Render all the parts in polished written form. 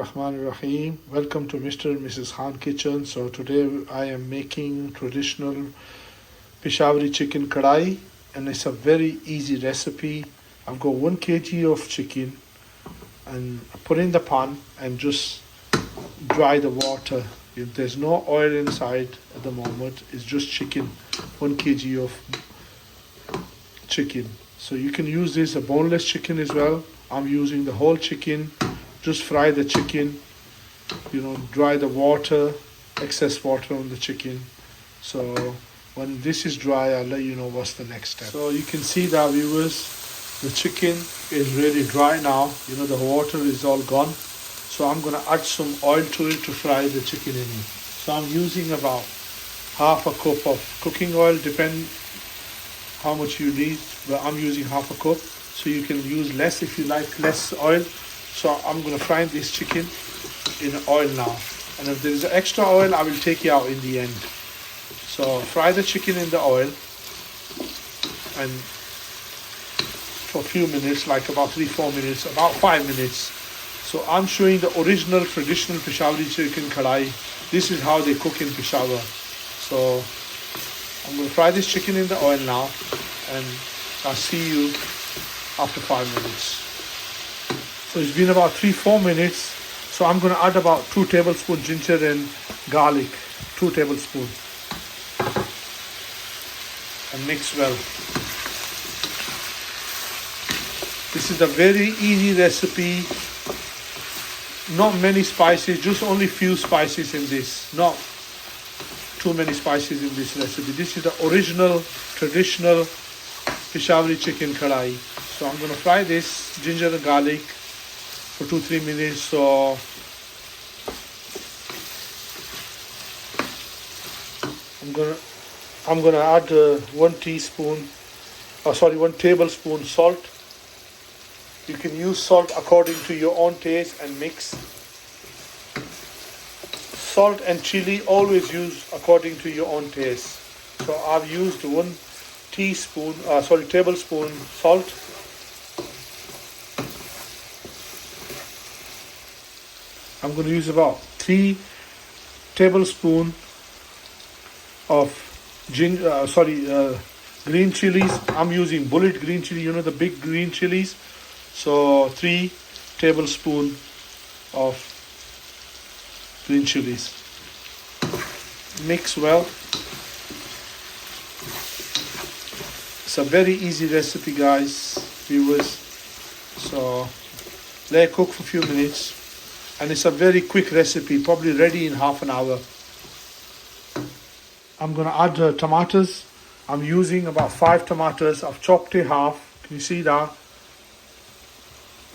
Bismillahirrahmanirrahim. Welcome to Mr. and Mrs. Khan Kitchen. So today I am making traditional Peshawari Chicken Karahi, and it's a very easy recipe. I've got 1 kg of chicken and I put in the pan and just dry the water. There's no oil inside at the moment. It's just chicken, 1 kg of chicken. So you can use this a boneless chicken as well. I'm using the whole chicken. Just fry the chicken, dry the water, excess water on the chicken. So when this is dry, I'll let you know what's the next step. So you can see that, viewers, the chicken is really dry now. The water is all gone. So I'm gonna add some oil to it to fry the chicken in it. So I'm using about half a cup of cooking oil, depend how much you need, but I'm using half a cup. So you can use less if you like less oil. So I'm going to fry this chicken in oil now. And if there is extra oil, I will take it out in the end. So fry the chicken in the oil and for a few minutes, like about 3-4 minutes, about 5 minutes. So I'm showing the original traditional Peshawari Chicken Karahi. This is how they cook in Peshawar. So I'm going to fry this chicken in the oil now and I'll see you after 5 minutes. So it's been about 3-4 minutes. So I'm going to add about 2 tablespoons ginger and garlic, 2 tablespoons, and mix well. This is a very easy recipe. Not many spices, just only few spices in this. Not too many spices in this recipe. This is the original, traditional Peshawari Chicken Karahi. So I'm going to fry this ginger and garlic for 2-3 minutes. So I'm gonna add 1 tablespoon salt. You can use salt according to your own taste and mix. Salt and chili always use according to your own taste. So I've used 1 tablespoon salt. I'm going to use about 3 tablespoons of green chilies. I'm using bullet green chili, the big green chilies. So 3 tablespoons of green chilies. Mix well. It's a very easy recipe, guys, viewers. So let it cook for a few minutes. And it's a very quick recipe, probably ready in half an hour. I'm going to add tomatoes. I'm using about 5 tomatoes. I've chopped it half. Can you see that?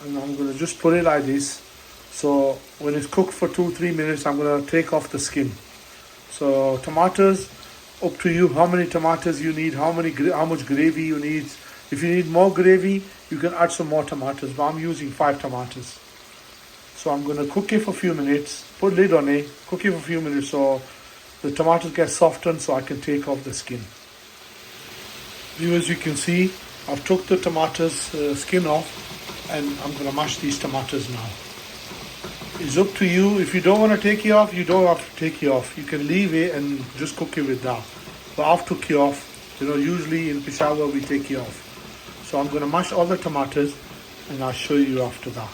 And I'm going to just put it like this. So when it's cooked for 2-3 minutes, I'm going to take off the skin. So tomatoes, up to you how many tomatoes you need, how much gravy you need. If you need more gravy, you can add some more tomatoes. But I'm using 5 tomatoes. So I'm going to cook it for a few minutes, put lid on it, cook it for a few minutes so the tomatoes get softened so I can take off the skin. Viewers, you can see I've took the tomatoes skin off and I'm going to mash these tomatoes now. It's up to you. If you don't want to take it off, you don't have to take it off. You can leave it and just cook it with that. But I've took it off. Usually in Peshawar we take it off. So I'm going to mash all the tomatoes and I'll show you after that.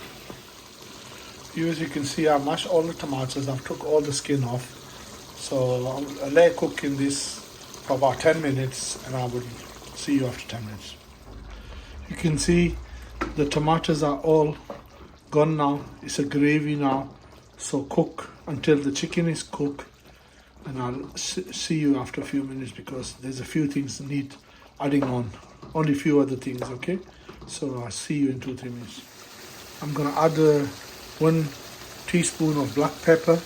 As you can see, I mashed all the tomatoes. I've took all the skin off. So I'll let it cook in this for about 10 minutes and I will see you after 10 minutes. You can see the tomatoes are all gone now. It's a gravy now. So cook until the chicken is cooked and I'll see you after a few minutes because there's a few things that need adding on. Only a few other things, okay? So I'll see you in 2-3 minutes. I'm going to add 1 teaspoon of black pepper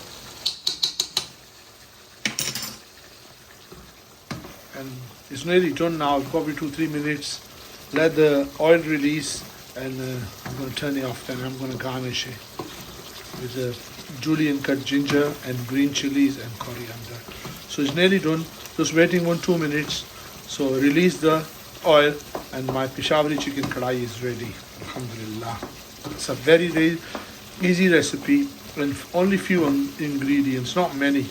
and it's nearly done now, probably 2-3 minutes. Let the oil release and I'm going to turn it off and I'm going to garnish it with julienne cut ginger and green chilies and coriander. So it's nearly done, just waiting 1-2 minutes. So release the oil and my Peshawari Chicken Karahi is ready. Alhamdulillah. It's a very easy recipe, and only few ingredients, not many.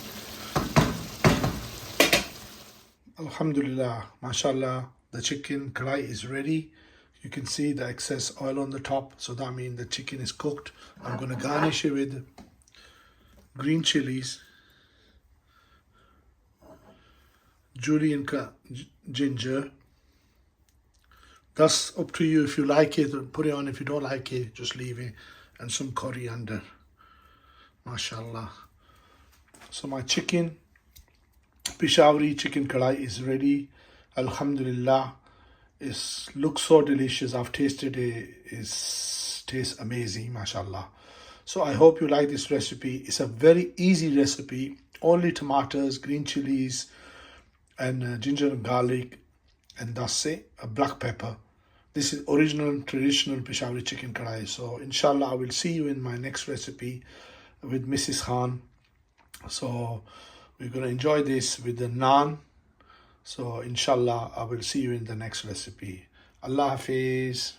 Alhamdulillah, mashallah, the chicken karahi is ready. You can see the excess oil on the top, so that means the chicken is cooked. I'm going to garnish it with green chilies, julienne ginger. That's up to you. If you like it, put it on. If you don't like it, just leave it. And some coriander. MashaAllah. So my chicken, Peshawari Chicken Karahi is ready. Alhamdulillah. It looks so delicious. I've tasted it. It tastes amazing. MashaAllah. So I hope you like this recipe. It's a very easy recipe. Only tomatoes, green chilies, and ginger and garlic. And that's it. A black pepper. This is original traditional Peshawari chicken karahi. So inshallah I will see you in my next recipe with Mrs. Khan. So we're going to enjoy this with the naan. So inshallah I will see you in the next recipe. Allah Hafiz.